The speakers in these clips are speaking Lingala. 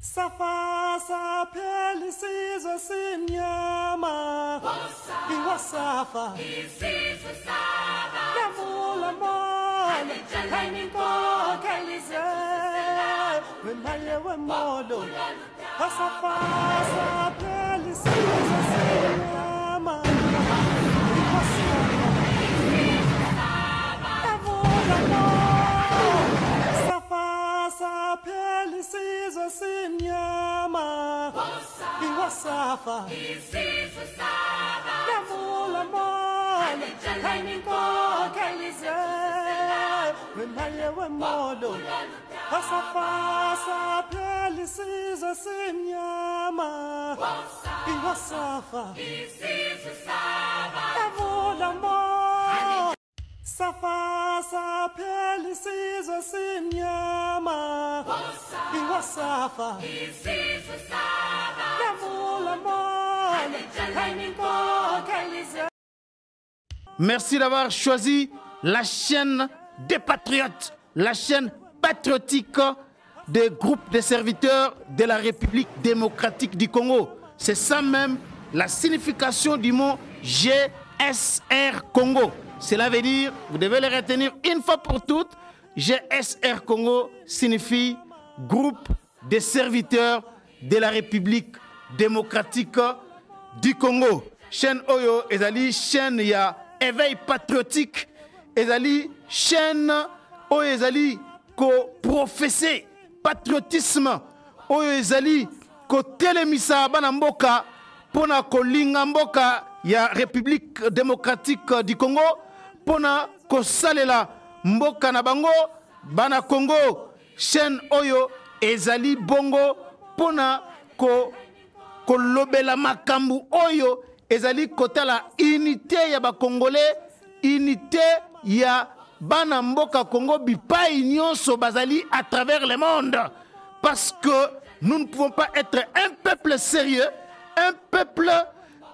Safa saphela isizwe simnyama iwasafa isizwe saba yavula mola ayinkokhelize wemaye wemolo Safa saphela isizwe simnyama iwasafa yavula mola Safa saphela isizwe simnyama iwasafa isizwe saba yavula mola ayinkokhelize wemaye wemolo Safa saphela isizwe simnyama iwasafa isizwe saba yavula mola Safa saphela isizwe simnyama iwasafa isizwe saba yavula mola ayinkokhelize. Merci d'avoir choisi la chaîne des patriotes, la chaîne patriotique des groupes de serviteurs de la République démocratique du Congo. C'est ça même la signification du mot GSR Congo. Cela veut dire, vous devez le retenir une fois pour toutes, GSR Congo signifie groupe de serviteurs de la République démocratique du Congo. Chaîne Oyo ezali chaîne ya éveil patriotique ezali chaîne Oyo ezali ko professer patriotisme Oyo ezali ko telemisa bana mboka pona ko linga mboka ya République démocratique du Congo pona ko salela mboka na bango bana Congo. Chaîne Oyo ezali bongo pona ko lobela makambu Oyo ezali kotala unité ya ba Congolais, unité ya bana mboka Congo bipai nyonso bazali à travers le monde, parce que nous ne pouvons pas être un peuple sérieux, un peuple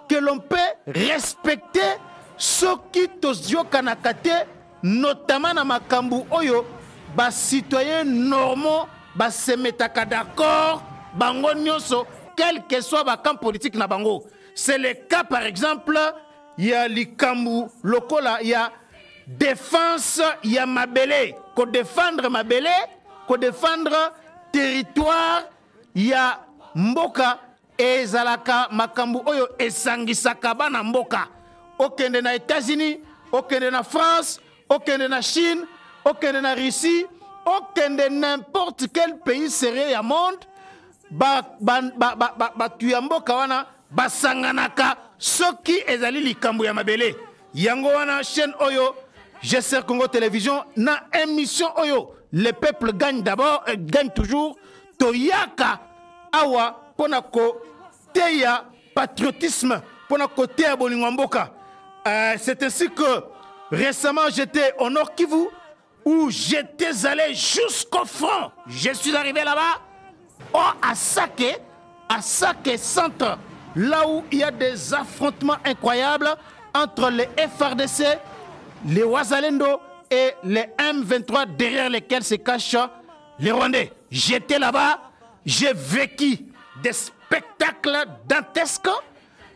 que l'on peut respecter soki tozioka na kate, notamment na makambu Oyo ba citoyens normaux ba se metaka d'accord bango nyonso quel que soit ba camp politique na bango. C'est le cas par exemple, il y a Likambu Lokola, il y a défense, il y a Mabele, qu'on défendre Mabele, qu'on défendre territoire, il y a Mboka et Zalaka Makambu Oyo et Sangisaka bana Mboka. Aucun na États-Unis, aucun na France, aucun na Chine, aucun na Russie, aucun de n'importe quel pays sérieux au monde, Tuyamboka wana basanganaka soki ezali likambu ya mabele yango wana chaîne Oyo GSR Congo Télévision na émission Oyo le peuple gagne d'abord et gagne toujours toyaka awa pona ko teya patriotisme pona ko teya bolingo mboka. C'est ainsi que récemment j'étais au Nord Kivu où j'étais allé jusqu'au front. Je suis arrivé là-bas à Sake centre, là où il y a des affrontements incroyables entre les FRDC, les Wazalendo et les M23 derrière lesquels se cachent les Rwandais. J'étais là-bas, j'ai vécu des spectacles dantesques,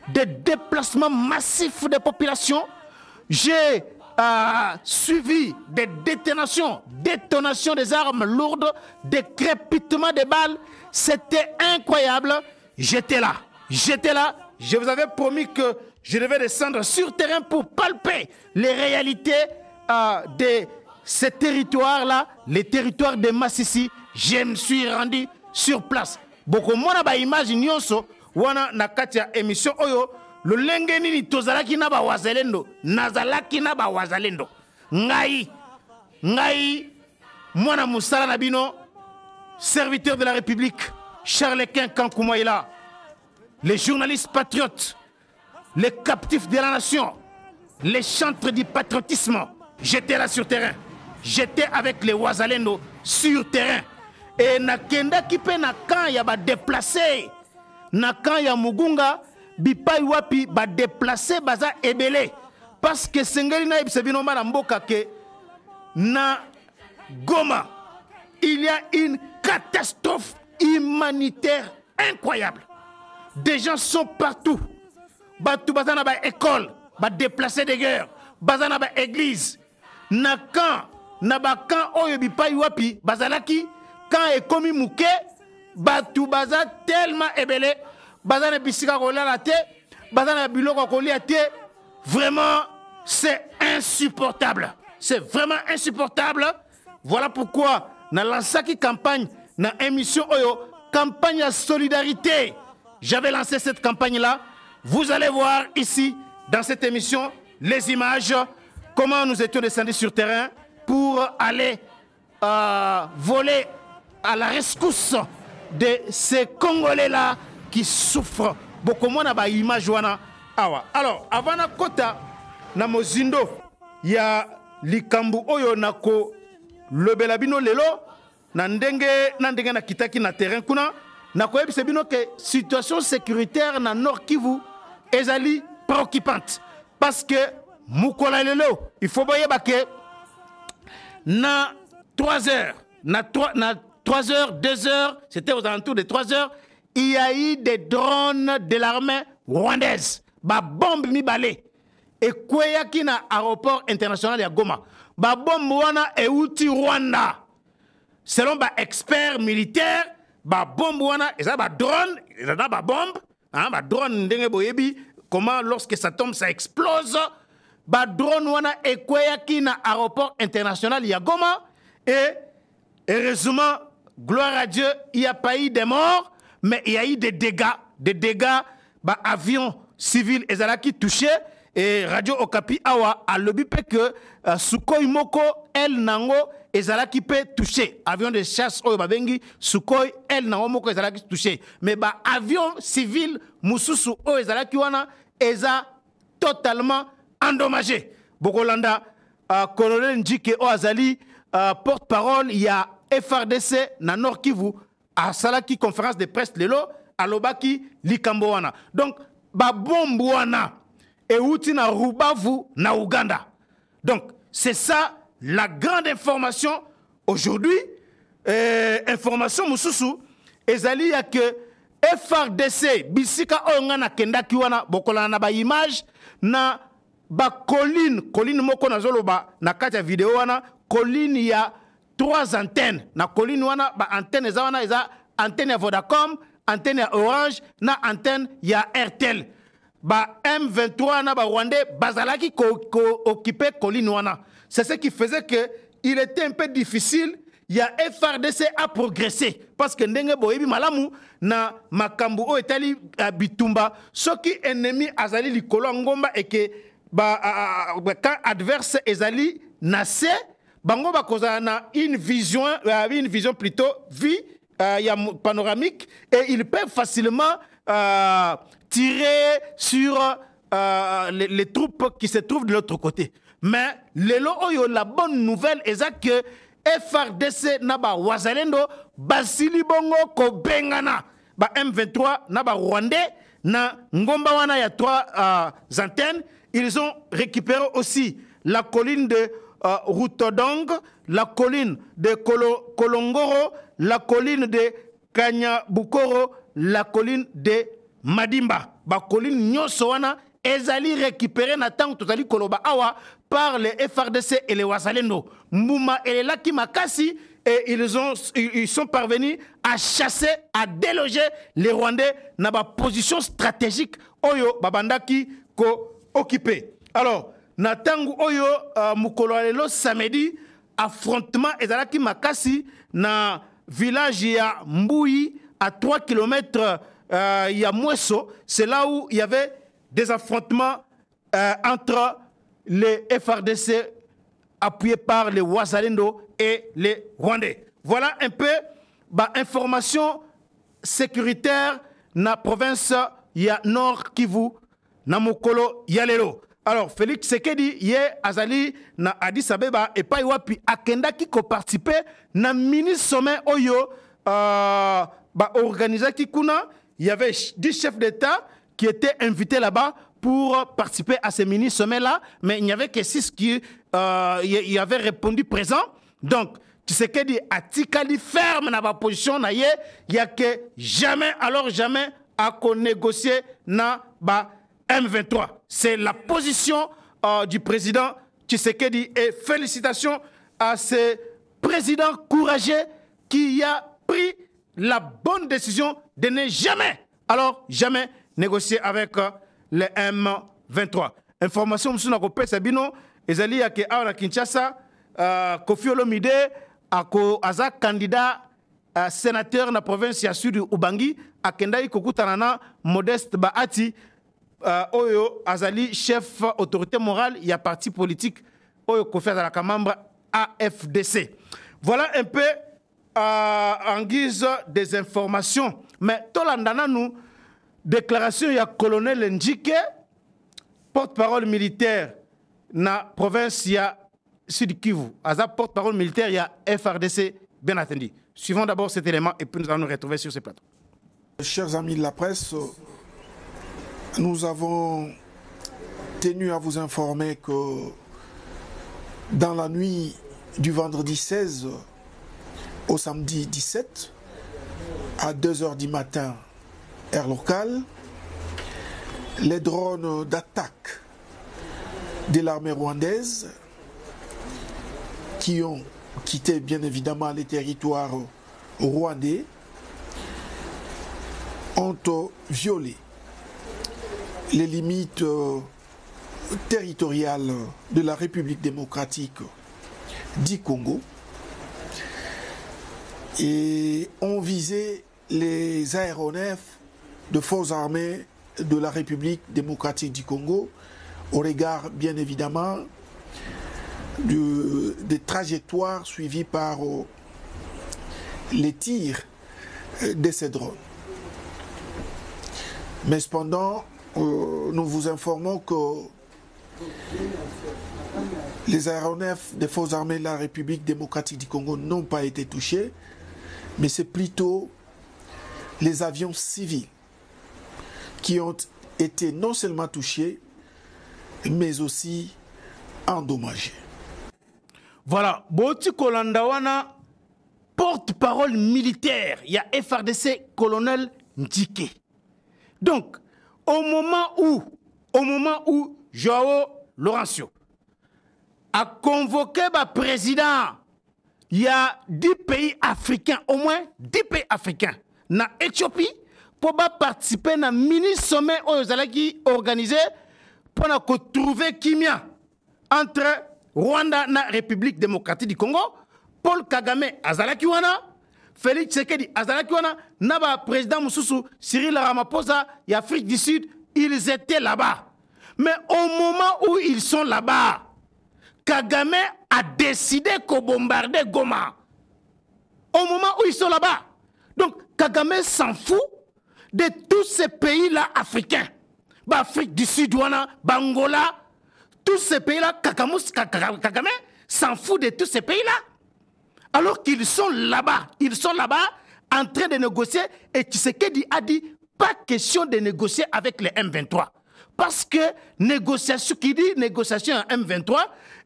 des déplacements massifs de population. J'ai suivi des détonations des armes lourdes, des crépitements de balles. C'était incroyable. J'étais là. Je vous avais promis que je devais descendre sur terrain pour palper les réalités de ces territoires-là, les territoires de Massissi. Je me suis rendu sur place. Beaucoup mona ba image nyonso wana nakatia émission Oyo le lenge nini tozalaki na ba wazalendo nazalaki na ba wazalendo ngai mwana musala na bino serviteur de la République Charles-Quint Kankouma est là, les journalistes patriotes, les captifs de la nation, les chantres du patriotisme. J'étais là sur terrain. J'étais avec les Wazalendo sur terrain. Et nakenda kipe na kan ya ba déplacé, na kan ya Mugunga, bipai wapi ba déplacé baza ebele. Parce que sengeli na ibsebino na mboka ke na Goma, il y a une catastrophe humanitaire incroyable. Des gens sont partout. Batou bazana ba école, ba déplacés de guerre, bazana ba église. Na kan, na ba kan oyo bipai wapi, bazalaki, kan e komi mouke, batou baza tellement ebele, bazana bisika kola la te, bazana biloko kolia te. Vraiment, c'est insupportable. C'est vraiment insupportable. Voilà pourquoi, dans la campagne, dans l'émission Oyo, campagne à solidarité, j'avais lancé cette campagne-là. Vous allez voir ici, dans cette émission, les images, comment nous étions descendus sur terrain pour aller voler à la rescousse de ces Congolais-là qui souffrent. Beaucoup moins d'image image. Alors, avant na kota na mozindo ya likambu oyo nako lobela bino lelo na ndenge na kitaki na terrain kuna nako yebisa bino que situation sécuritaire na Nord Kivu ezali préoccupante parce que mukola lelo il faut boyeba que na 3 heures na 3 heures 2 heures c'était aux alentours de 3 heures il y a eu des drones de l'armée rwandaise. Ba bombe mibale e kweyaki na aéroport international ya Goma. Ba bombe wana euti Rwanda. Selon ba expert militaire, ba bombe wana eza ba drone, eza ba bombe, hein, ba drone ndenge boyebi comment lorsque ça tombe ça explose. Ba drone wana e kweyaki na aéroport international ya Goma et heureusement gloire à Dieu, il n'y a pas eu de morts, mais il y a eu des dégâts ba avion civil ezalaki touché et Radio Okapi awa a lobby que Sukhoi moko el nango ezalaki pe touché avion de chasse oyo babengi Sukhoi el nango moko ezalaki touché mais ba avion civil mususu oyo ezalaki wana eza totalement endommagé. Bokolanda colonel Njike Oazali porte-parole il y a FRDC na Nord Kivu a salaki conférence de presse lelo alobaki likambo wana. Donc ba bombe wana euti na Rubavu na Uganda. Donc c'est ça la grande information aujourd'hui. Information mususu ezali ya que FRDC bisika onga na kendaki wana bokola na ba image na ba colline moko na zoloba na kati ya video wana colline ya 3 antennes na colline wana ba antenne za wana eza antenne ya Vodacom, antenne ya Orange na antenne ya RTL. Ba M23 na ba Rwandais bazalaki occupé colline wana. C'est ce qui faisait que il était un peu difficile. Il y a FRDC à progresser parce que ndenge boyebi malamu na makambu o etali bitumba soki ennemi azali likolo ngomba et que quand adverse ezali nase bango bakoza na une vision plutôt panoramique et ils peuvent facilement tirer sur les troupes qui se trouvent de l'autre côté. Mais la bonne nouvelle est que FRDC naba wazalendo basili bongo ko bengana ba M23 naba Rwandais na ngomba wana ya 3 antennes. Ils ont récupéré aussi la colline de Rutodong, la colline de Kolongoro, la colline de Kanyabukoro, la colline de Madimba. Ba colline nyonso wana ezali récupéré na tango tozali koloba awa par les FRDC et les Wazalendo. Mouma et les Laki Makasi, et ils sont parvenus à chasser, à déloger les Rwandais dans la position stratégique oyo babandaki ko occupé. Alors, na tango oyo mukolo lelo samedi affrontement ezalaki makasi na village ya Mbouyi à 3 km ya Mweso, c'est là où il y avait des affrontements entre les FRDC appuyés par les Wazalendo et les Rwandais. Voilà un peu information sécuritaire na province ya Nord Kivu na mokolo yalelo. Alors Félix Sekedi ye azali na Addis Abeba et pa wapi akendaki ko participer na mini sommet oyo organisé kuna. Il y avait 10 chefs d'État qui étaient invités là-bas pour participer à ces mini-sommets-là, mais il n'y avait que 6 qui y avaient répondu présent. Donc, Tshisekedi atikali ferme na ba position na ye, y a que jamais alors jamais à négocier na ba M23. C'est la position du président Tshisekedi et félicitations à ce président courageux qui a pris la bonne décision de ne jamais négocier avec le M23. Information sur la Sabino, ezali ya ke à Kinshasa, Kofi Olomide aza candidat sénateur na province ya Sud Ubangi, akendai kokutanana Modeste Baati oyo azali chef autorité morale, il y a parti politique oyo Kofi azalaka membre AFDC. Voilà un peu en guise des informations. Mais tolandana nous déclaration ya colonel Ndjike, porte-parole militaire na province ya Sud Kivu, aza porte-parole militaire ya FRDC, bien entendu. Suivons d'abord cet élément et puis nous allons nous retrouver sur ce plateau. Chers amis de la presse, nous avons tenu à vous informer que dans la nuit du vendredi 16 au samedi 17, à 2h du matin, heure locale, les drones d'attaque de l'armée rwandaise qui ont quitté bien évidemment les territoires rwandais ont violé les limites territoriales de la République démocratique du Congo et ont visé les aéronefs de forces armées de la République démocratique du Congo au regard bien évidemment des trajectoires suivies par les tirs de ces drones. Mais cependant, nous vous informons que les aéronefs des forces armées de la République démocratique du Congo n'ont pas été touchés, mais c'est plutôt les avions civils qui ont été non seulement touchés, mais aussi endommagés. Voilà, Boti Kolandawana, porte-parole militaire, il y a FRDC colonel Ndjike. Donc, au moment où Joao Lourenço a convoqué le président, il y a 10 pays africains, au moins 10 pays africains, na Éthiopie, pour participer à un mini-sommet organisé pour trouver Kimia entre Rwanda et la République démocratique du Congo. Paul Kagame azalaki wana, Félix Tshisekedi azalaki wana, naba président Moussoussou, Cyril Ramaphosa et Afrique du Sud, ils étaient là-bas. Mais au moment où ils sont là-bas, Kagame a décidé de bombarder Goma. Au moment où ils sont là-bas. Donc Kagame s'en fout de tous ces pays-là africains. Afrique du Sud, Bangola, tous ces pays-là, Kagame s'en fout de tous ces pays-là. Alors qu'ils sont là-bas, en train de négocier, et Tshisekedi a dit, pas question de négocier avec les M23. Parce que négociation, qui dit négociation à M23,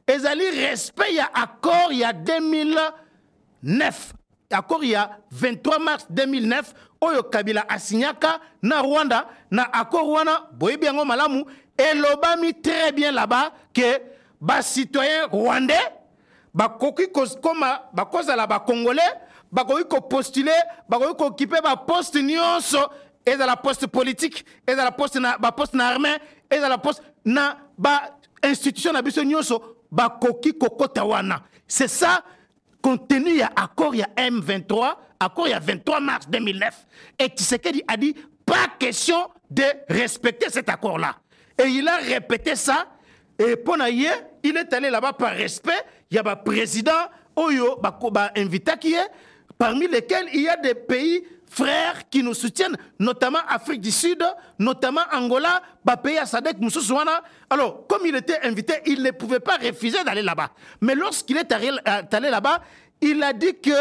ils allaient respect, il y a accord, il y a 2009. Accord, il y a 23 mars 2009, Oyo Kabila Asinyaka, na Rwanda, na accord Rwanda, Boyebiango Malamu, et l'Obami très bien là-bas, que les citoyens rwandais, bakoki koma bakoza la ba congolais bakoki ko postuler bakoki ko occuper ba poste nyonso et dans la poste politique et dans la poste na ba poste na armée et dans la poste na ba institution na biso nyonso bakoki kokota wana. C'est ça contenu il y a accord il y a M23 accord il y a 23 mars 2009 et Tshisekedi a dit pas question de respecter cet accord là et il a répété ça. Et pour il est allé là-bas par respect. Il y a un président Oyo, invité qui est, parmi lesquels il y a des pays frères qui nous soutiennent, notamment Afrique du Sud, notamment Angola, pays à Sadek, Moussouana. Alors, comme il était invité, il ne pouvait pas refuser d'aller là-bas. Mais lorsqu'il est allé là-bas, il a dit que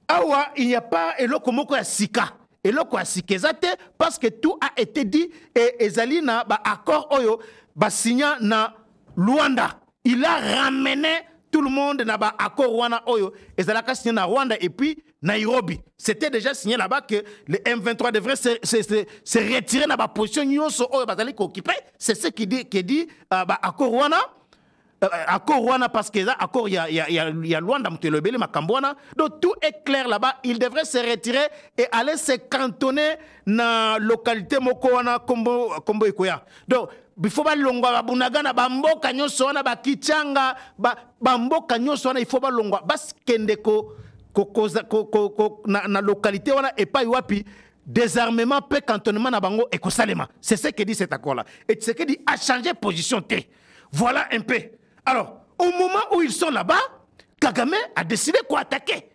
Awa, il n'y a pas Elokomoko ya Sika. Eloko ya Sikezate, parce que tout a été dit et ezali na accord Oyo, signé na Luanda. Il a ramené tout le monde n'a pas accord Rwanda Oyo et ça l'a signé na Rwanda et puis Nairobi. C'était déjà signé là-bas que le M23 devrait se retirer dans la position nyonso Oyo bazali occupé. C'est ce qui dit accord Rwanda. Accord Rwanda parce que là, accord il y a Luanda Mutelobele Makambwana. Donc tout est clair là-bas. Il devrait se retirer et aller se cantonner dans la localité Mokowana Kombo Ikoya. Donc il faut pas longwa babunaga na bamboka nyonso wana bakichanga bamboka nyonso wana il faut pas longwa bas kende na localité wana et pas wapi désarmement pe cantonnement na bango et kosalema. C'est ce que dit cet accord là. Et ce que dit a changé position T. Voilà un peu. Alors, au moment où ils sont là-bas, Kagame a décidé quoi attaquer.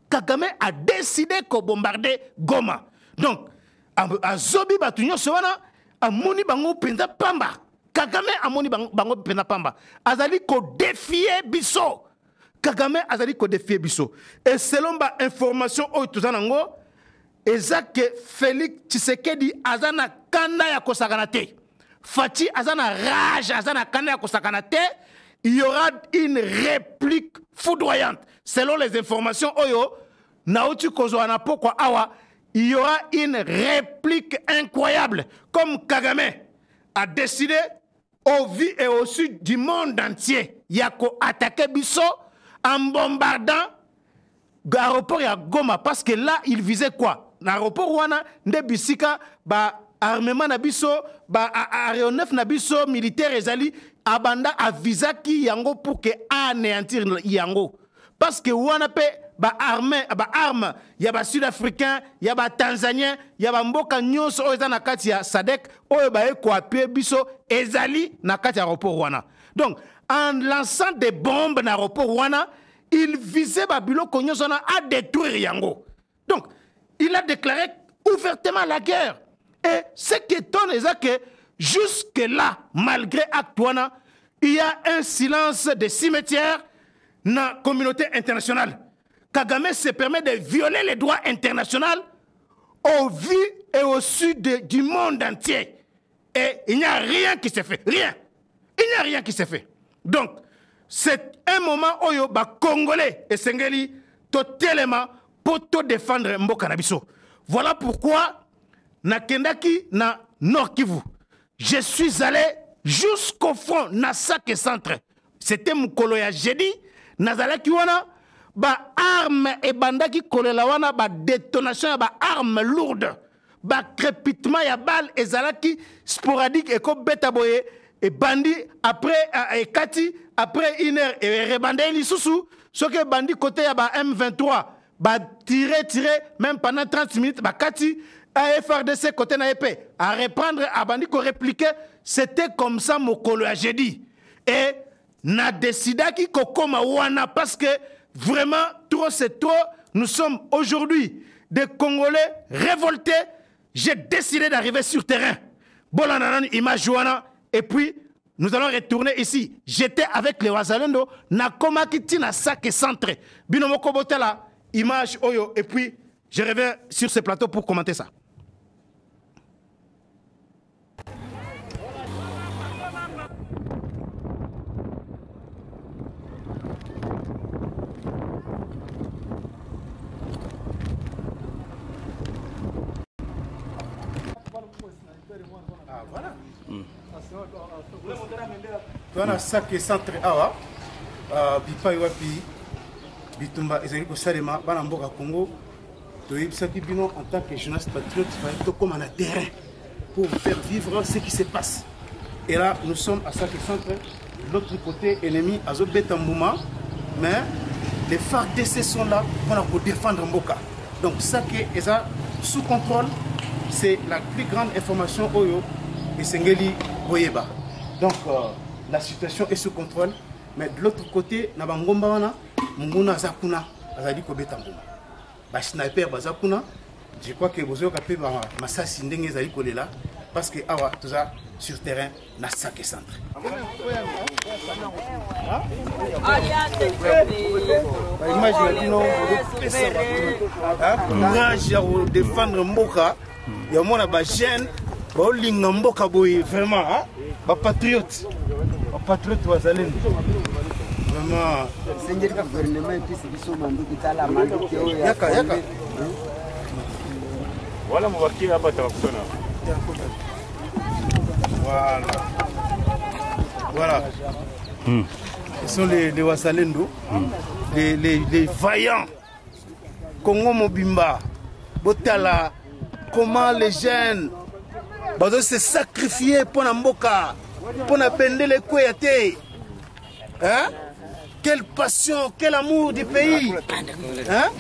Kagame a décidé qu'on bombarder Goma. Donc, à Zobi Batunyo Sowana, à Moni Bango Penda Pamba. Kagame a Moni Bango Penda Pamba. Azali ko défier Bisso. Kagame azali ko défier Bisso. Et selon ba information au Tuzanango, Ezake Félix Tshisekedi azana kanda ya kosakanate. Fati azana rage, azana kanda ya kosakanate. Il y aura une réplique foudroyante. Selon les informations Oyo, Naotu Kozoana Pokwa Awa, il y aura une réplique incroyable. Comme Kagame a décidé au vu et au sud du monde entier, Yako attaqué Bisso en bombardant l'aéroport à Goma. Parce que là, il visait quoi? L'aéroport Wana, Ndebisika, armement na biso, aéronef na biso, militaire ezali, abanda avisaki yango pour que anéantir yango. Parce que wana pe arme, ya ba sud-africain, ya ba tanzanien, ya ba mboka nyonso oyo eza na kati ya SADC, oyo ba eko appuyer biso ezali na kati ya aéroport wana. Donc en lançant des bombes na aéroport wana, il visait ba biloko nyonso na à détruire yango. Donc il a déclaré ouvertement la guerre. Et ce qui étonne, c'est que jusque-là, malgré Actuana, il y a un silence de cimetière dans la communauté internationale. Kagame se permet de violer les droits internationaux au vu et au sud du monde entier. Et il n'y a rien qui se fait. Rien. Il n'y a rien qui se fait. Donc, c'est un moment où les Congolais et Sengeli totalement pour te défendre Mboka Nabiso. Voilà pourquoi na Kendaki na Nord Kivu. Je suis allé jusqu'au front na Sake Centre. C'était mon coloya jeudi. Nazalaki wana ba arme et bandaki kolela wana ba détonation ba arme lourde. Ba crépitement ya balle et zalaki sporadique et comme beta boye et bandi après et kati après une heure et rebandé li sousou ce que bandi côté ya ba M23 ba tirer même pendant 30 minutes ba kati à FRDC côté na épée à reprendre à bandi ko répliquer. C'était comme ça mon coloya jeudi et na décidé qui kokoma wana parce que vraiment trop c'est trop. Nous sommes aujourd'hui des Congolais révoltés. J'ai décidé d'arriver sur terrain. Bolananan image wana et puis nous allons retourner ici. J'étais avec les Wazalendo na komakiti na Sake Centre. Binomoko botela image oyo et puis je reviens sur ce plateau pour commenter ça. Voilà Sake Centre awa bipai wapi bitumba ezali ko salema bana mboka Congo to yebisaki bino en tant que journaliste patriote il faut comme un terrain pour faire vivre ce qui se passe. Et là nous sommes à Sake Centre, de l'autre côté ennemi azo Betambouma, mais les FARDC sont là pour défendre Mboka. Donc Sake est sous contrôle, c'est la plus grande information oyo et Sengeli Boyeba. Donc la situation est sous contrôle, mais de l'autre côté, na bangomba wana, munguna zakuna, azali ko Betambouma. Ba sniper bazakuna, je crois que bozo kapé ba masasi ndenge ezali kolela parce que awa toza sur terrain na Sake Centre. Image la dino courage ya défendre Mboka, ya mona ba jeune ba linga Mboka boy vraiment ba patriote. Patriote Wazalendo. vraiment sengeli ka gouvernement et puis c'est biso mando kitala mando kio ya yaka Voilà mon wakili hapa takusona. Voilà. Ce sont les Wasalendo, les vaillants. Congo Mobimba, Botala, comment les jeunes doivent se sacrifier pour Namboka, pour Napende les Kouéate. Hein? Quelle passion, quel amour du pays. Hein?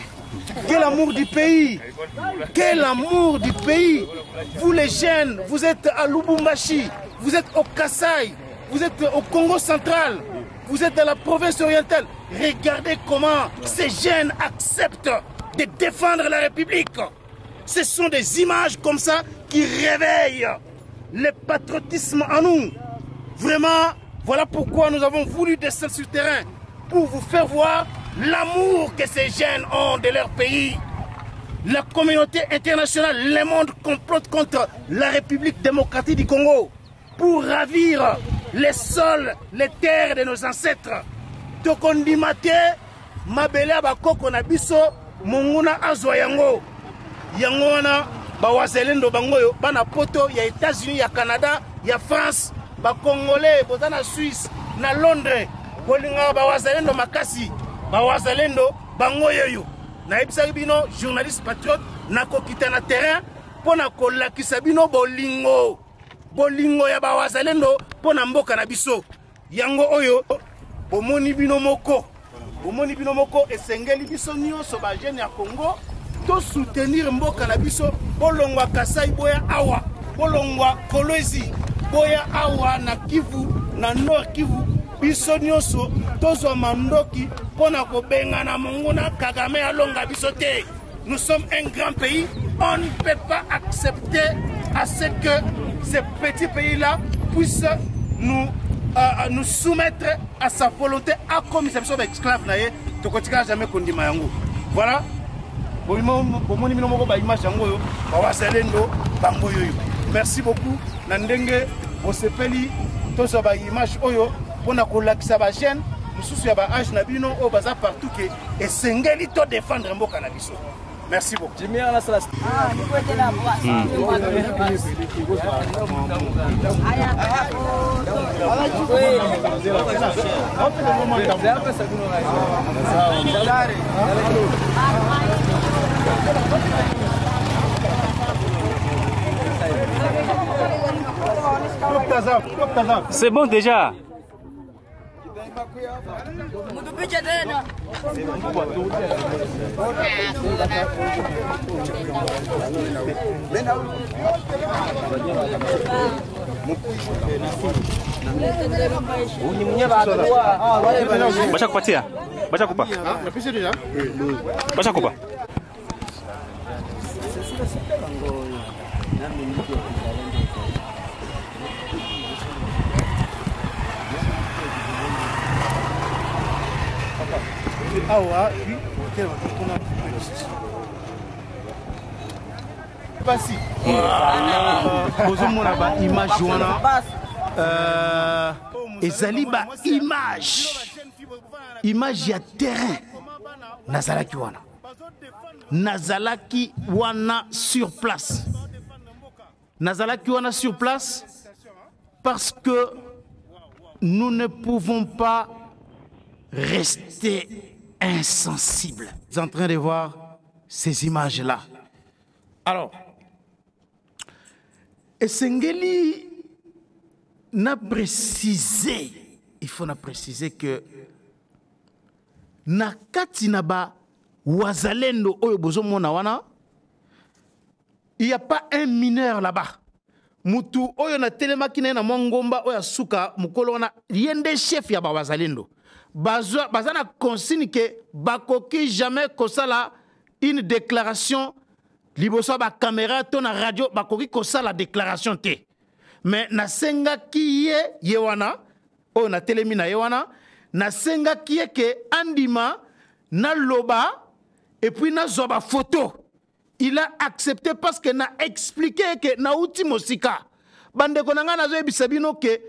Quel amour du pays. Quel amour du pays. Vous les jeunes, vous êtes à Lubumbashi, vous êtes au Kasaï, vous êtes au Congo central, vous êtes dans la province orientale. Regardez comment ces jeunes acceptent de défendre la République. Ce sont des images comme ça qui réveillent le patriotisme en nous. Vraiment, voilà pourquoi nous avons voulu descendre sur le terrain pour vous faire voir l'amour que ces jeunes ont de leur pays. La communauté internationale, le monde complote contre la République démocratique du Congo pour ravir les sols, les terres de nos ancêtres. Tokondimate, mabele bakoko na biso, monguna azwa yango. Yango wana bawazelendo bangoyo bana poto ya États-Unis, ya Canada, ya France, ba Congolais boza na Suisse, na Londres, bolinga bawazelendo makasi, bawazelendo bangoyo yo. Na ebisa bino journaliste patriote na kokita na terrain pona kolakisa bino bolingo. Bolingo ya bawazalendo pona mboka na biso. Yango oyo bomoni bino moko. Bomoni bino moko esengeli biso nyonso ba jeune ya Congo to soutenir mboka na biso bolongwa Kasai boya awa, bolongwa Kolwezi boya awa na Kivu na Nord Kivu biso nyonso tozwa mandoki pona kobenga na monguna Kagame alonga biso te. Nous sommes un grand pays, on ne peut pas accepter à ce que ces petits pays-là puissent nous soumettre à sa volonté à comme ils sont esclaves. Jamais voilà. Merci beaucoup. Nandenge, Bosepeli, tous ba image oyo, pona kolakisa ba jeune, mususu ya ba âge na bino o baza partout que esengeli to défendre mboka na biso. Merci beaucoup. C'est bon déjà. Bacha kupatia. Bacha kupa. Bacha kupa. Awa, Passi. Bozomona ba image wana. Ezali ba image ya terrain. Nazalaki wana sur place. Nazalaki wana sur place parce que nous ne pouvons pas rester insensibles. Vous êtes en train de voir ces images-là. Alors, Esengeli n'a précisé, il faut préciser que Nakati naba wazalendo oyo bozo mona wana, il n'y a pas un mineur là-bas. Mutu oyo na telemaki na mongomba oyo suka mukolo wana yende chef ya ba wazalendo. Bazana consigne que bakoki jamais kosala une déclaration liboso ba caméra to na radio bakoki kosala déclaration te. Mais na senga ki ye wana o na telemi na ye wana na senga ki ke andima na loba et puis na zoba photo. Il a accepté parce que na expliqué que na uti mosika bande konanga na zo bisabino que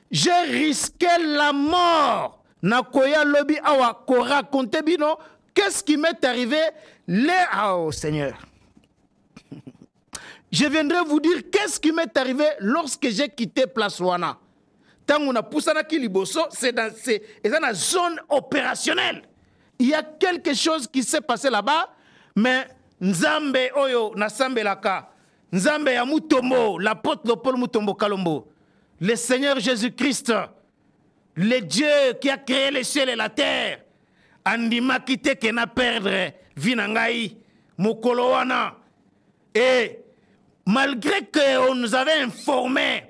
j'ai risqué la mort nakoya lobby awa ko raconter bino qu'est-ce qui m'est arrivé oh Seigneur. Je viendrai vous dire qu'est-ce qui m'est arrivé lorsque j'ai quitté Place Wana. Tant on a poussé qui liboso, c'est dans la zone opérationnelle. Il y a quelque chose qui s'est passé là-bas, mais Nzambe oyo nasambe laka, Nzambe ya Mutombo, l'apôtre de Paul Mutombo Kalombo, le Seigneur Jésus-Christ, le Dieu qui a créé les cieux et la terre, andima kite ke na perdre vinangai mokolo wana. Et malgré qu'on nous avait informé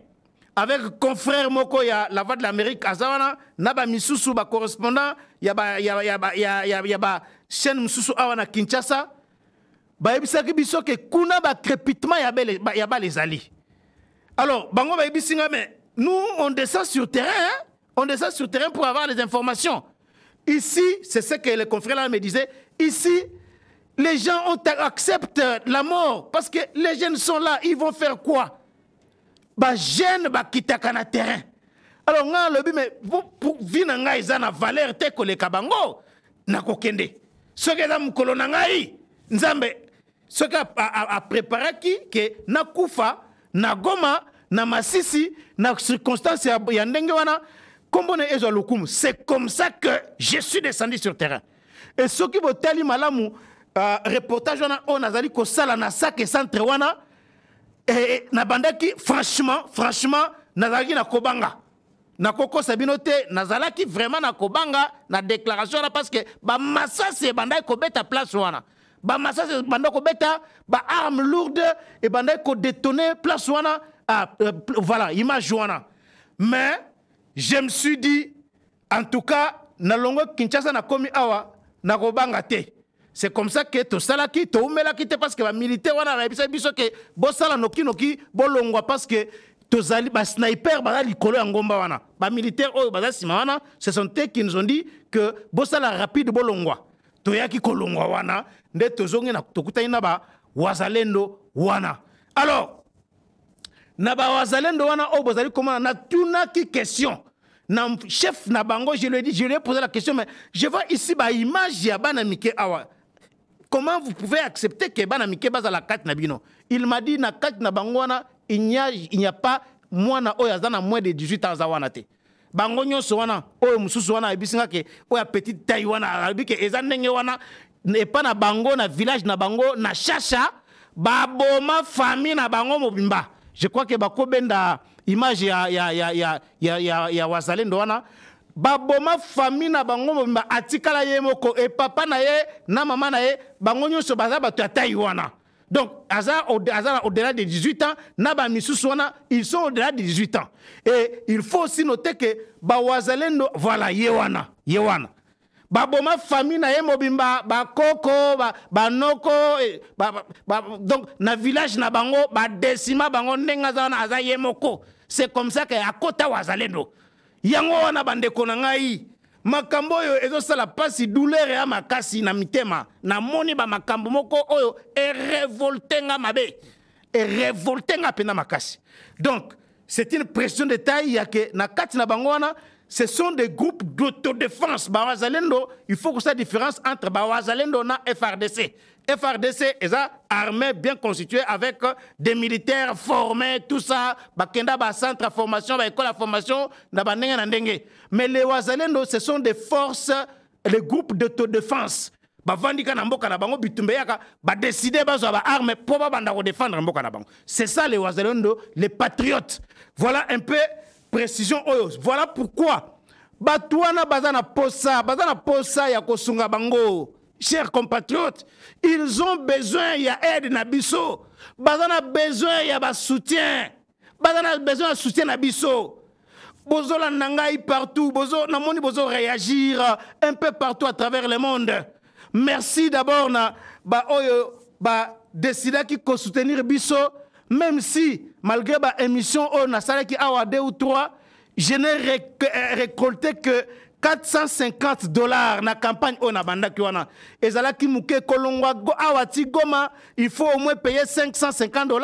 avec confrère moko ya la voix de l'Amérique azawana naba misusu ba correspondant ya ba chaîne misusu awana Kinshasa ba ebisaki biso ke kuna ba crépitement ya ba les alliés. Alors bango ba ebisinga mais nous on descend sur terrain, hein? On descend sur terrain pour avoir les informations. Ici, c'est ce que les confrères là me disaient, ici les gens acceptent la mort parce que les jeunes sont là, ils vont faire quoi? Ba jeune ba kitaka na terrain. Alors nga lobi mais pour vina nga izana valeur te ko le kabango na kokende. Ce que za mukolo na ngai Nzambe ce que a préparé qui que na kufa na Goma na Masisi na circonstance ya ndenge wana kombone ezo lokumu. C'est comme ça que je suis descendu sur terrain. Et ce qui botali malamu reportage on azali ko sala na sac centre wana. Et nabandaki franchement nazalaki na kobanga na koko sabinote nazalaki vraiment na kobanga na déclaration là parce que ba massa c'est bandai ko beta place wana ba massa c'est bandai ko beta ba arme lourde et bandai ko détonner place wana voilà image wana. Mais je me suis dit en tout cas na longo Kinshasa na komi awa na kobanga te. C'est comme ça que tout ça là qui tout mais là qui parce que les militaires wana na biso que bo sala noki bolongwa parce que tous ali ba sniper ba likolo ya ngomba wana ba militaires oyo ba sima wana ce sont eux qui nous ont dit que bo sala rapide bolongwa to yaki kolongwa wana nde tozongi na tokutai na ba wazalendo wana. Alors na ba wazalendo wana o bozali comment na tuna ki question na chef na bango je lui ai dit je lui ai posé la question mais je vois ici ba image ya bana mike awa. Comment vous pouvez accepter que Banamike base à la carte Nabino? Il m'a dit na carte Nabangwana, il n'y a pas moins oyazana moins de 18 ans zawanate. Bangonyo soana, oyo mususu wana ebisinga ke oya petite taille wana arabi ke ezanenge wana ne pas na bango na village na bango na chacha baboma famille na bango mobimba. Je crois que bakobenda image ya wazalendo wana. Baboma famille na bango mobimba atikala ye moko et papa na ye na maman na ye bango nyonso baza bato ya taille wana. Donc au-delà de 18 ans na ba misusu wana ils sont au-delà de 18 ans. Et il faut aussi noter que ba wazalendo voilà ye wana baboma famille na ye mobimba ba koko ba noko donc na village na bango ba décima bango ndenga za wana aza ye moko. C'est comme ça que akota wazalendo yango wana bandeko na ngai makambo oyo ezosala pasi douleur ya makasi na mitema na moni ba makambo moko oyo révoltenga mabe révoltenga pena makasi. Donc c'est une pression de taille ya que na kati na bango wana ce sont des groupes d'autodéfense. Bawazalendo, il faut que ça différence entre Bawazalendo et FARDC. FARDC est une armée bien constituée avec des militaires formés, tout ça. Bakenda ba centre de formation, ba école de formation, na bandenge na ndenge. Mais les Wazalendo, ce sont des forces, les groupes d'autodéfense. Bavandika na mboka na bango bitumbe yaka ba décider bazo ba arme pour ba banda ko défendre mboka na bango. C'est ça les Wazalendo, les patriotes. Voilà un peu précision oyo. Voilà pourquoi Batouana bazana posa ya kosunga bango. Chers compatriotes, ils ont besoin ya aide na biso. Bazana besoin ya ba soutien. Bazana besoin de soutien na biso. Bozo la nangai partout, bozo na moni bozo réagir un peu partout à travers le monde. Merci d'abord na ba oyo ba décider qui ko soutenir biso. Même si, malgré ma émission, on a salé qui a 2 ou 3, je n'ai récolté que $450 dans la campagne on a banda qui wana. Et ça là qui mouke kolongwa go awati goma, il faut au moins payer $550.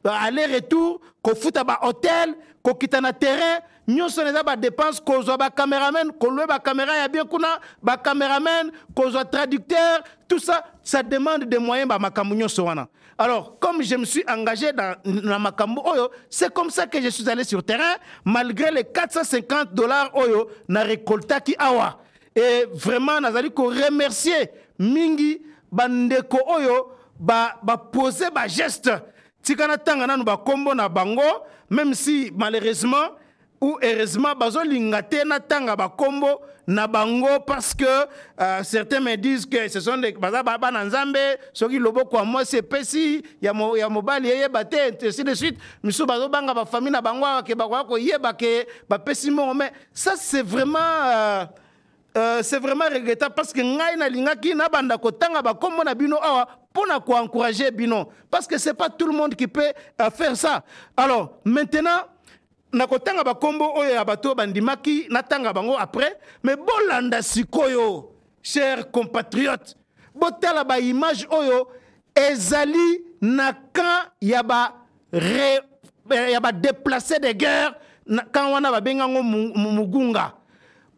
aller-retour, ko futa ba hôtel, ko kita na terrain, nyonso neza ba dépense, ko zo ba cameraman, ko loue ba caméra ya bien kuna, ba cameraman, ko zo traducteur, tout ça, ça demande des moyens ba makambu nyonso wana. Alors, comme je me suis engagé dans makambu oyo, c'est comme ça que je suis allé sur terrain, malgré les $450 oyo na récolta ki awa. Et vraiment, nazali ko remercier mingi bandeko oyo ba poser ba geste. Tikana tanga nanu ba kombo na bango, même si malheureusement ou heureusement bazo lingate na tanga ba kombo na bango parce que certains me disent que ce sont des baza baba na nzambe soki loboko à moi c'est pesi ya mobali yeye bate ainsi de suite miso bazo banga ba famille na bango ke ba ko yeba ke ba pesi mo mais ça c'est vraiment regrettable parce que ngai na lingaki na banda ko tanga ba kombo na bino awa pour encourager bino parce que c'est pas tout le monde qui peut faire ça. Alors maintenant nakotanga ba kombo oyo ya bato bandimaki natanga bango après mais bolanda sikoyo chers compatriotes botala ba image oyo ezali na kan ya ba déplacé de guerre quand wana ba bengango mugunga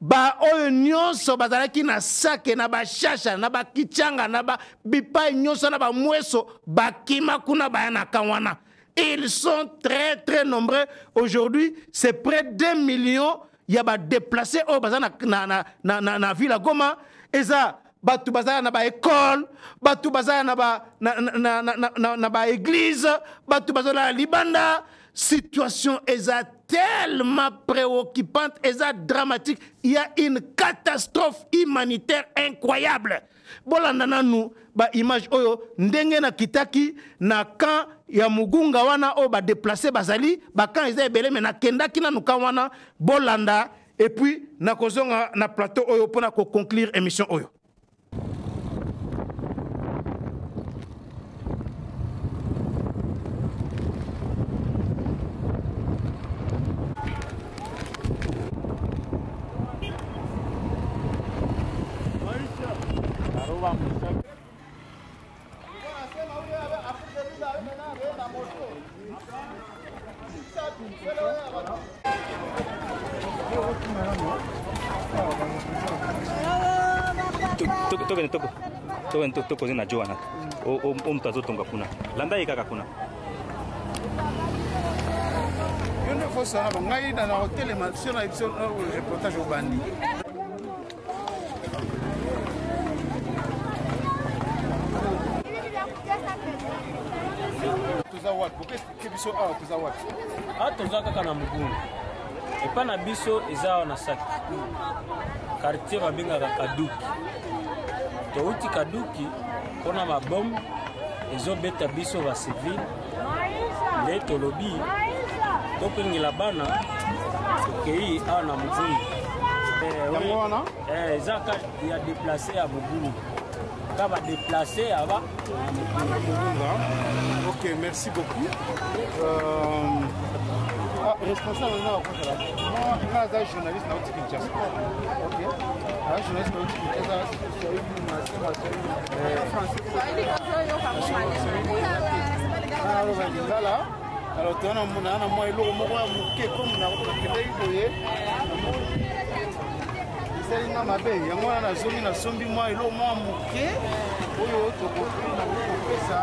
ba oyo nyonso bazalaki na sake na ba shasha na ba kichanga na ba bipai nyonso na ba mweso bakima kuna ba na kan wana. Ils sont très très nombreux. Aujourd'hui, c'est près d'1 million. Il y a des déplacés au bazar na ville Goma. Et ça, batu bazar na ba école, batu bazar na ba église, batu bazar na Libanda. Situation est tellement préoccupante, est dramatique. Il y a une catastrophe humanitaire incroyable. Bolandana nous ba image oyo ndenge na kitaki na kan ya mugunga wana o ba déplacer bazali ba kan eza ebele mais na kendaki na nuka wana bolanda et puis na kozonga na plateau oyo pona ko conclure émission oyo. Toko zina joana o mtazo tonga kuna landa ikaka kuna yone fosa na ngai na hotel mansion na episode reportage au bandi tuza wat porque biso a tuza wat tuza kaka na mugungu epa na biso eza na saki quartier babengaka Kaduki touti Kaduki pona mabom ezobeta biso ba civil nde tolobi topengela bana tokei awa na mugungu eza ka ya déplacé ya mugungu ka ba déplacé aba ok merci beaucoup responsable na okotala moi nga journaliste na otiki Kinshasa ok journaliste na otiki Kinshasa alors tona mona na moi eloko moko ya moke comme na okendeki boye esalinga mabe yango wana nazongi nasombi mwa eloko mwa moke oyo tokopesa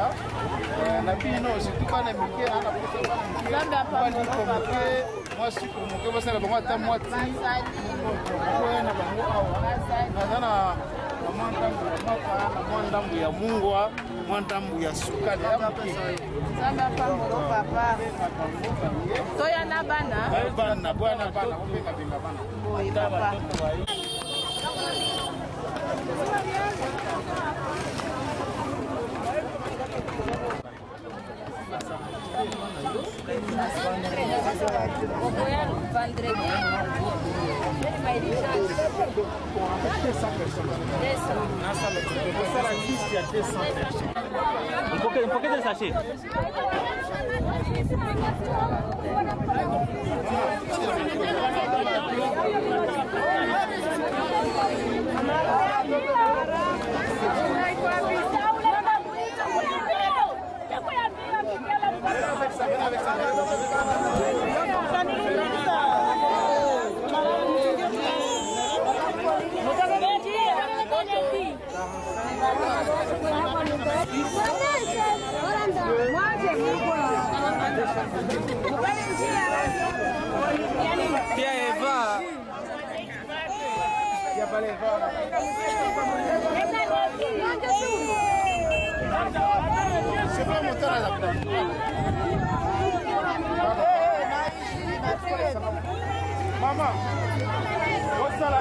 na bino surtout bana mike moke mwa sucre moke basala bango ata mwa ti na bango awa naza na mwa ndambu ya mungwa mwa ndambu ya sukali ya moke toya na bana bwana obenga bana Un poquito de sachet. Pia Eva. C'est pas mon temps à la place. Maman, what's that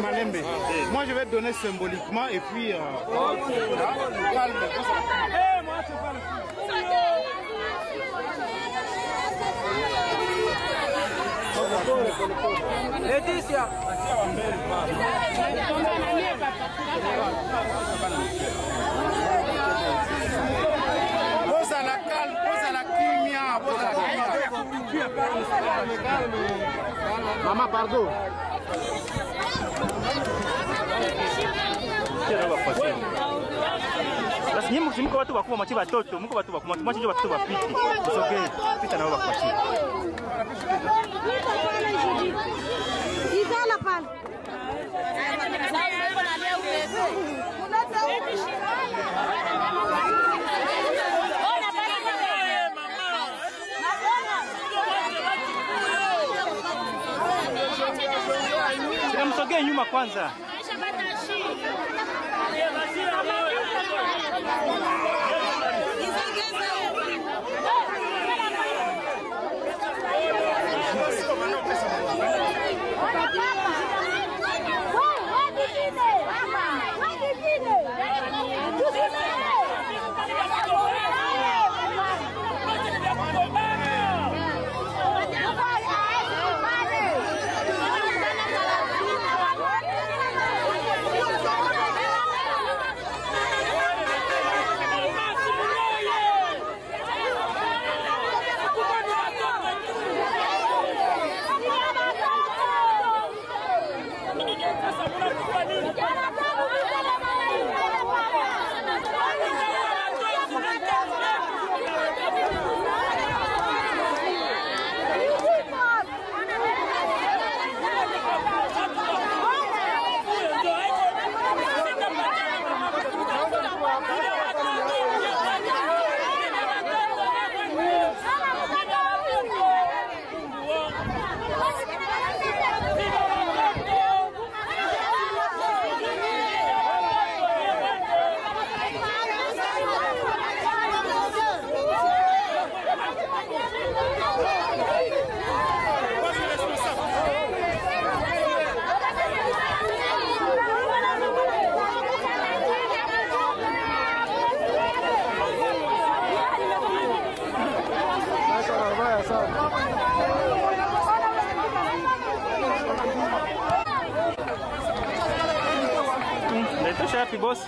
Malembe. Moi je vais donner symboliquement et puis calme. Laetitia. Pose à la calme, pose à la kimia, pose à la kimia. Maman, pardon. Basi nyinyi mko watu wakubwa machi watoto, mko watu wakubwa machi watoto wapiti. Usogee, pita na wao wapatie. Ikala pale. Msogee nyuma kwanza. Deixa happy boss.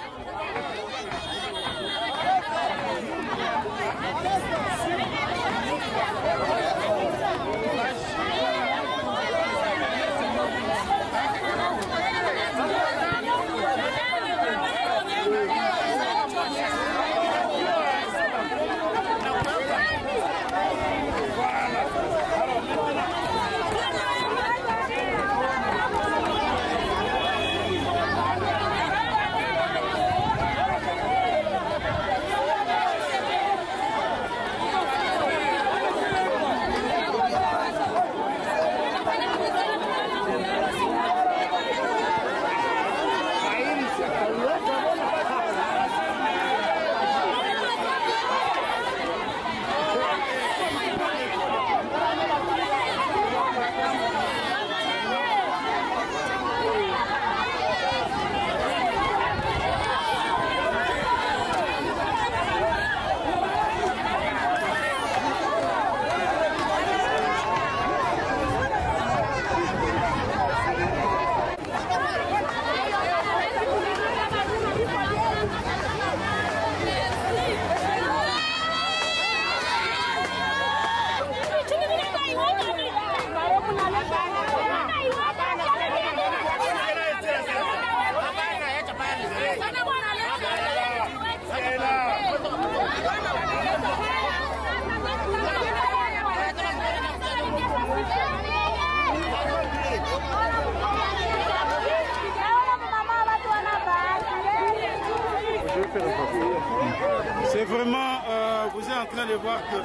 savoir que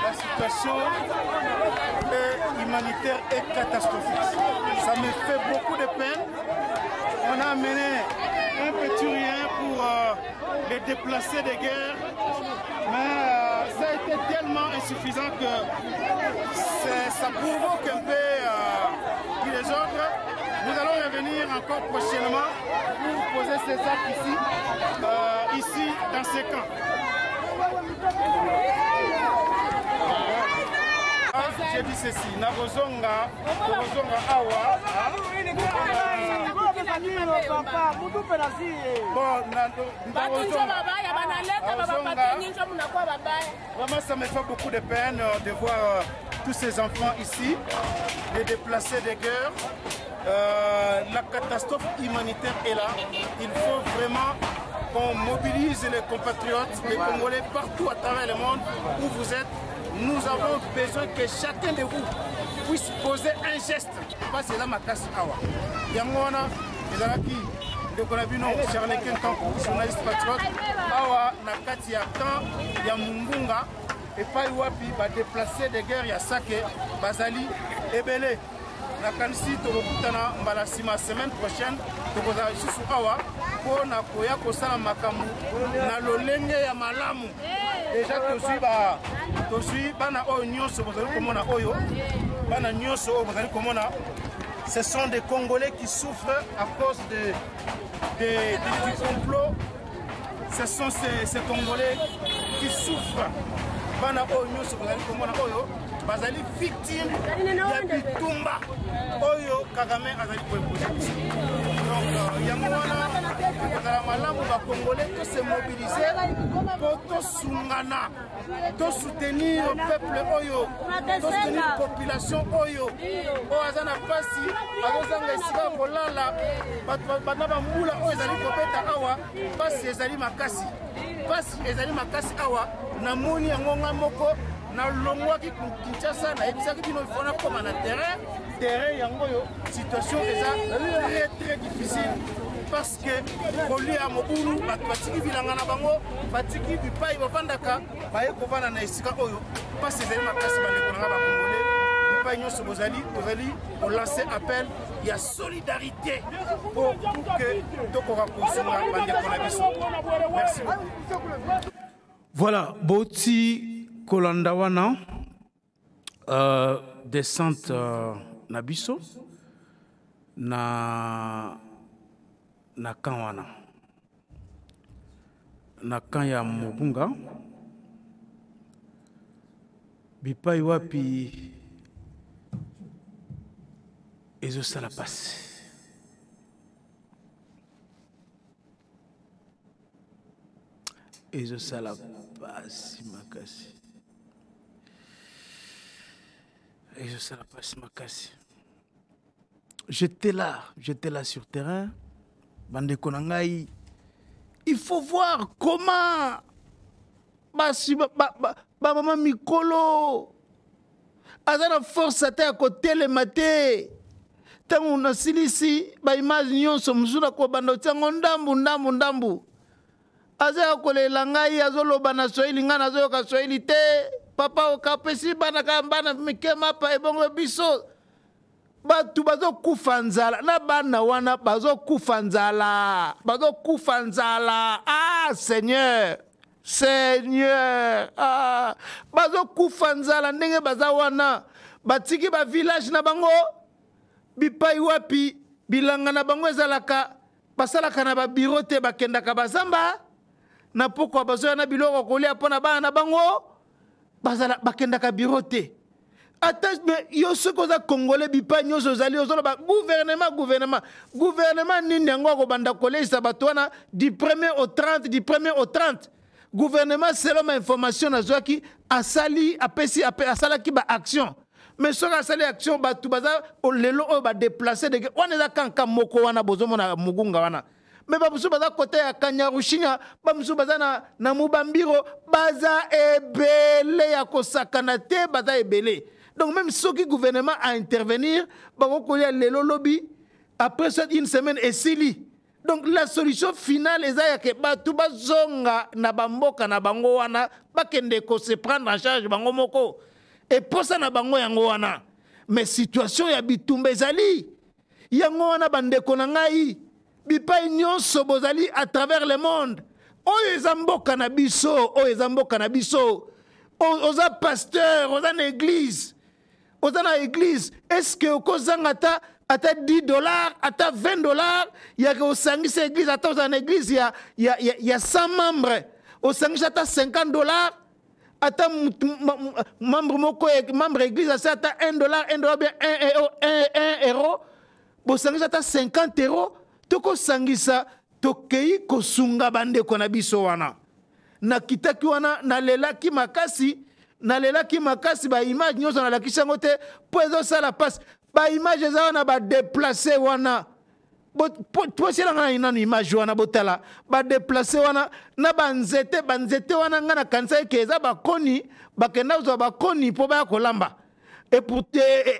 la situation humanitaire est catastrophique. Ça me fait beaucoup de peine. On a amené un petit rien pour les déplacés de guerre, mais ça a été tellement insuffisant que ça provoque un peu les autres. Nous allons revenir encore prochainement pour poser ces actes ici dans ces camps. J'ai dit ceci, Nabozonga Awa. Vraiment, ça me fait beaucoup de peine de voir tous ces enfants ici, les déplacés de guerre. La catastrophe humanitaire est là. Il faut vraiment qu'on mobilise les compatriotes, les Congolais partout à travers le monde où vous êtes. Nous avons besoin que chacun de vous puisse poser un geste. Parce que là, ma casse awa. Yangona, les Araki, le Konabino, Charles Kentan, journaliste patriote, awa, Nakati Yakan, Yamungunga, et pas Iwapi, va déplacer des guerres, Yasake, Bazali, Ebele. Nakanisi, Torokutana, Mbalasima, semaine prochaine, Tokoza Shusu Awa, pour Nakoya Kosala Makamu, Nalolenge ya Malamu. Déjà, Toshi, Bana Oyo Nyoso, vous allez comment Oyo, Bana Nyoso, vous allez comment. Ce sont des Congolais qui souffrent à cause du complot. Ce sont ces Congolais qui souffrent. Bana Oyo Nyoso, vous allez comment Oyo. Bazali victime ya bitumba oyo Kagame azali koimposer. Donc yangwana bazala malamu ba Congolais to se mobiliser pour to sungana, to soutenir le peuple oyo, to soutenir la population oyo. O azana pasi azozanga esika kolala bana ba mbula oyo ezali kobeta awa pasi ezali makasi. Pasi ezali makasi awa na moni yango moko na longwaki Kinshasa na ebisaki bino fona koma na terrain yango yo situation est très difficile parce que koli ya mobulu batiki bilanga na bango batiki bipai bafandaka baye kovana na esika oyo parce ezali makasi bandeko na bakongolais bipai nyonso bozali lancer appel ya solidarité pour que tokoka kosunga bandeko na biso. Merci beaucoup. Voilà, Boti Kolandawana, descente Nabiso, na Kanwana, na Kanya Mubunga, Bipai Wapi, Ezo Salapasi. Ezo Salapasi Makasi. J'étais là sur terrain. Bande Konangai. Il faut voir comment Maman Mikolo Azana force à côté le maté. Tant on a silisi, image nyonso mzura ko bando tango ndambu. Azaya kole langai azoloba na Swahili ngana azoyoka Swahili te. Papa okapesi bana kambana mikema pa ebongo biso batu bazo kufanzala na bana wana bazo kufanzala Seigneur bazo kufanzala ndenge baza wana batiki ba village na bango bipai wapi bilanga na bango ezalaka basalaka na ba bureau te bakendaka bazamba na pokwa bazo na biloko kolia pona bana na bango bazala bakendaka bureau te attache mais yo ce koza congolais bipa nyoso zali ozolo ba gouvernement nini yango ko banda kolesa batwana du 1er au 30 gouvernement selon ma information nazwaki asali apesi asalaki ba action mais soka asali action batu baza lelo o ba déplacer de on eza kanka moko wana bozomo na mugunga wana mais bamusu baza côté ya Kanyarushinya bamusu baza na Mubambiro baza ebele ya kosakana te baza ebele. Donc même ceux qui gouvernement à intervenir bako kolia lelo lobby après une semaine esili Donc la solution finale est que batu bazonga na bamboka na bango wana bakende ko se prendre en charge bango moko et pour ça na bango yango wana. Mais situation ya bitumba ezali yango wana bandeko na ngai bipai nyonso bozali à travers le monde. Oyo ezamboka na biso, oyo ezamboka na biso. Oza pasteur, oza na église. Oza na église, est-ce que okozanga ata $10, ata $20, ya que osangisa église ata oza na église ya 100 membres. Osangisa ata $50, ata membre moko membre église ata $1, bien 1 euro. Bosangisa ata 50 euros. Toko sangisa tokei kosunga bandeko na biso wana. Na kitaki wana na lelaki makasi ba image nyonso na lakisa ngote po ezo sala passe ba image za wana ba déplacer wana po sila ngana ina image wana botala ba déplacer wana na banzete wana ngana kanisa ke eza bakoni bakenda zo bakoni po ba kolamba et pour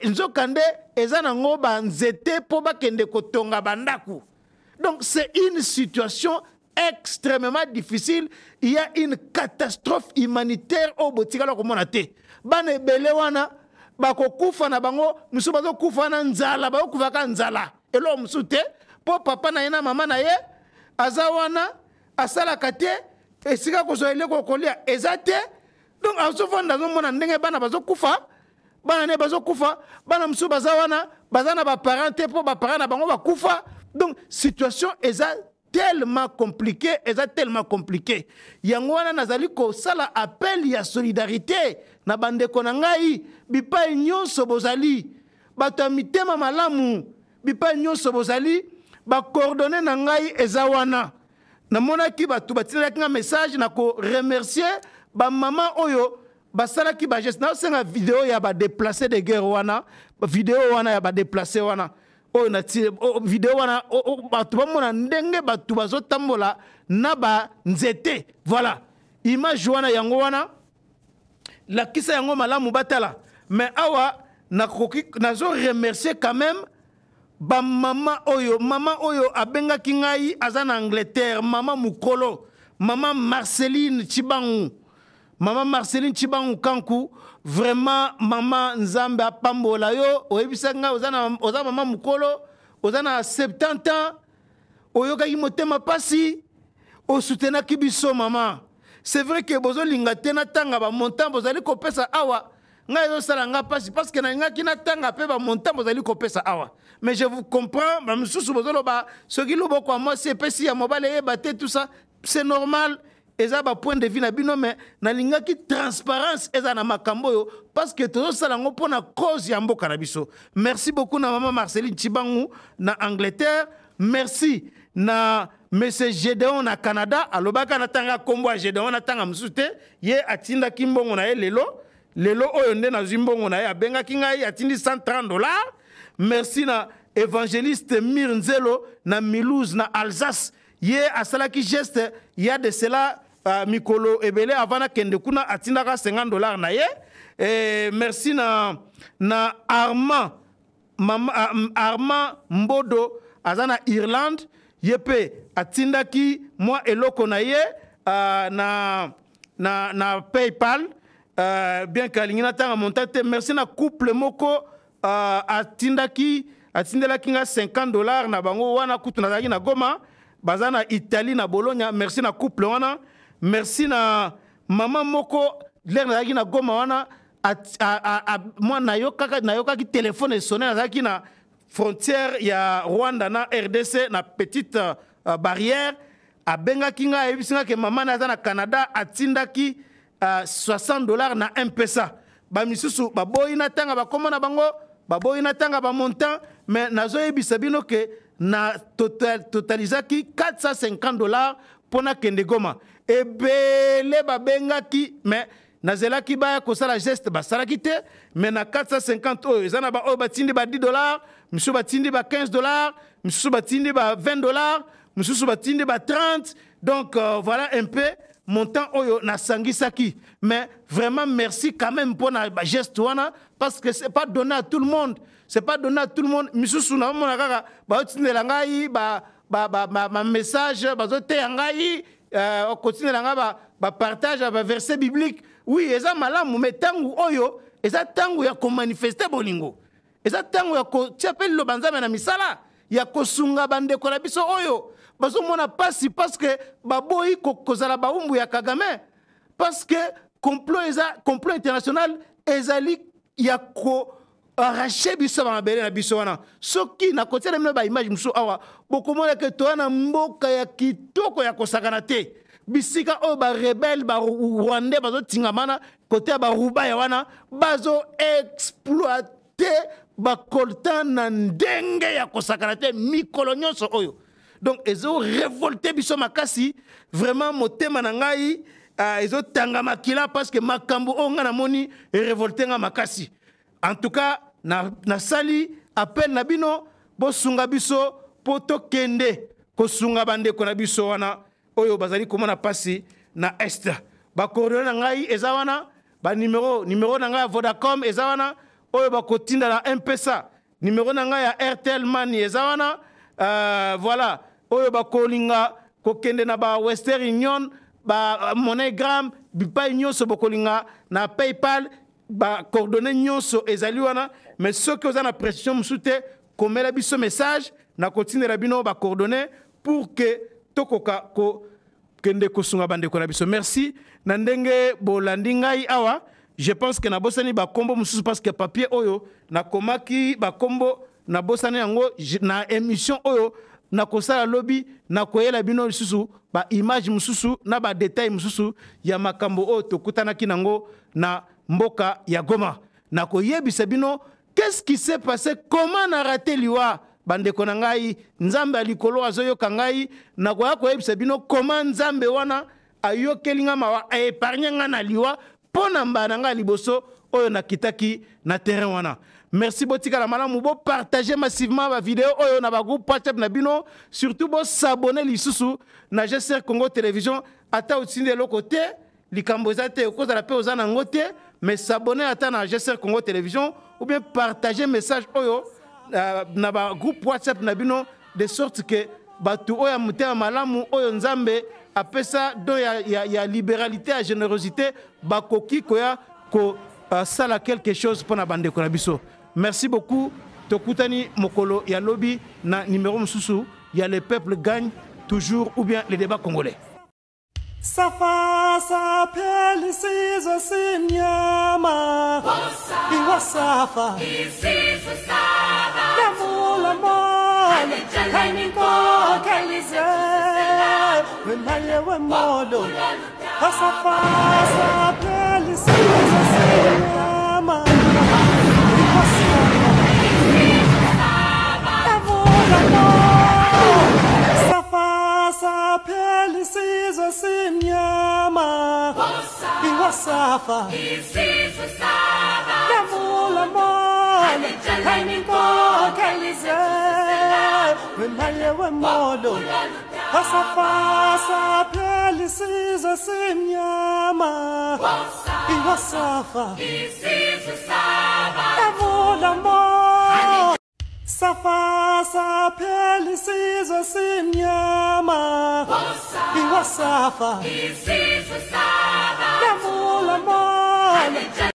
nzokande eza nango banzete po bakende kotonga bandaku. Donc c'est une situation extrêmement difficile. Il y a une catastrophe humanitaire au Botikala Komonate. Bane belewana bako kufa na bango musu bazo kufa na nzala bako kufa ka nzala. Elo musute po papa na yena mama na ye azawana asala kate esika ko zoele ko kolia ezate. Donc asofa ndazo mona ndenge bana bazo kufa bana ne bazo kufa bana musu bazawana bazana ba parents po ba parents na bango ba kufa. Donc situation est tellement compliqué, Yangwana nazali ko sala appel ya solidarité na bande konangai bipai nyonso bozali bato mitema malamu bipai nyonso bozali ba coordonner na ngai ezawana na monaki bato batina nga message na ko remercier ba maman oyo basala ki ba geste na senga vidéo ya ba déplacer de guerre wana vidéo wana ya ba déplacer wana. Oh na vidéo wana batu bamona ndenge batu bazotambola na ba nzete. Voilà image wana yango wana la kisa yango malamu batala. Mais awa nazo remercier quand même ba mama oyo abenga kingai azana Angleterre mama mukolo mama Marceline Chibangu Kanku. Vraiment mama nzambe apambola yo oyebisanga ozana mama mukolo ozana 70 ans oyoka motema pasi o soutenir kibiso mama. C'est vrai que bozo linga tena tanga ba montant bozali kopesa awa ngai zo sala nga pasi parce que na nga kina tanga pe ba montant bozali kopesa awa. Mais je vous comprends ba msusu bozolo ba soki lobo kwa moi c'est pesi ya mobile e baté tout ça c'est normal. Eza ba point de vue na bino mais na linga ki transparence eza na makambo yo parce que tozo sala ngo pona cause ya mboka na biso. Merci beaucoup na maman Marceline Chibangu na Angleterre. Merci na monsieur Gédéon na Canada alobaka na tanga kombo ya Gédéon na tanga msute ye atinda kimbongo na ye lelo oyo nde na zimbongo na ye abenga kingai atindi $130. Merci na évangéliste Mirnzelo na Milouz na Alsace. Ye asalaki geste ya de cela mikolo ebele avant kende kuna atindaka $50 na ye. Merci na Armand Mbodo azana Irlande yepe atindaki moi eloko na ye na PayPal bien que alingina tanga montate. Merci na couple moko atindelaki nga $50 na bango wana kutu nazaki na Goma bazana Italie na Bologna. Merci na couple wana. Merci na maman moko l'air nazaki na Goma wana moi nayoka ki téléphone sonné nazaki na frontière ya Rwanda na RDC na petite barrière abenga kinga ebisinga ke maman na na Canada atindaki $60 na M-Pesa. Ba misusu ba boyi na tanga ba komona bango ba boyi na tanga ba montant mais nazo ebisa bino ke na totalisaki $450 pona kende Goma. Ebele babengaki mais nazelaki ba kosala geste basalaki te mais na 450 oyo ezana ba oyo batindi ba $10 misusu batindi ba $15 misusu batindi ba $20 misusu batindi ba 30. Donc voilà un peu montant oyo na sangisaki. Mais vraiment merci quand même pour na geste wana parce que c'est pas donné à tout le monde. C'est pas donné à tout le monde. Misusu na mona kaka ba otindela ngai ba message bazote yangai continue nga partage ba verset biblique. Oui, eza malamu mais tangu oyo eza tangu ya ko manifester bolingo. Eza tangu ya ko tiapeli lo banzame na misala ya kosunga bande ko na biso oyo bazo mona pasi parce que baboyi kozala baumbu ya Kagame parce que complot international ezali ya ko arracher biso ba mabele na biso wana soki na kotia na ba image muso awa bokomona ke to na mboka ya kitoko ya kosakana te bisika o ba rebelle ba rwandais bazo tingamana côté ba rubaya wana bazo exploiter ba coltan na ndenge ya kosakana te mikolo nyonso oyo donc ezo révolter biso makasi vraiment motema na ngai ezo tanga makila parce que makambo onga na moni révolter nga makasi. En tout cas, na sali appel na bino bo sunga biso poto kende ko sunga bande ko na biso wana oyo bazali komona pasi na est ba coordonner na ngai eza wana ba numéro na ngai Vodacom eza wana oyo ba kotinda na M-Pesa numéro na ngai ya Airtel Money eza wana voilà oyo ba kolinga ko kende na ba Western Union ba MoneyGram bipa nyonso bokolinga na PayPal ba coordonner nyonso ezali wana mais ceux qui ont la pression msute komela biso message na continue la bino ba coordonner pour que tokoka ko kende kosunga bande ko na biso. Merci na ndenge bolandi ngai awa je pense que na bosani ba kombo mususu parce que papier oyo na komaki ba kombo na bosani yango na émission oyo na kosala lobby na koyela bino mususu ba image mususu na ba détail mususu ya makambo oyo tokutanaki nango na mboka ya Goma na koyebisa bino qu'est-ce qui s'est passé, comment na raté liwa bande ko na ngai nzambe alikolo azoyoka ngai na koyebisa bino comment nzambe wana ayokelinga mawa épargner nga na liwa pona mbana nga liboso oyo na kitaki na terrain wana. Merci botika la malamu bo partager massivement ma vidéo oyo na ba groupe WhatsApp na bino surtout bo s'abonner lisusu na GCR Congo Télévision ata otinde lo côté likambo ezate okoza la pe ozana ngote mais s'abonner ata na GCR Congo Télévision ou bien partager message oyo na ba groupe WhatsApp na bino de sorte que batu oyo mutema malamu oyo nzambe apesa do ya libéralité ya générosité bakoki koya ko sala quelque chose pour na bande ko na biso. Merci beaucoup. Tokutani mokolo ya lobby na numéro mususu ya le peuple gagne toujours ou bien les débats congolais. Safa sa pelisizo sinyama Iwa safa Isizo saba Namula mola Kainiko kalize Wenaye we modo Safa sa pelisizo sinyama Iwa safa Namula mola Safa sa pelisizo sinyama Iwa safa Isizo saba Namula mola Kainiko kalize Wenaye we modo Safa sa pelisizo sinyama Iwa safa Isizo saba Namula mola Safa sa pelisizo sinyama Iwa safa Isizo saba Namula mola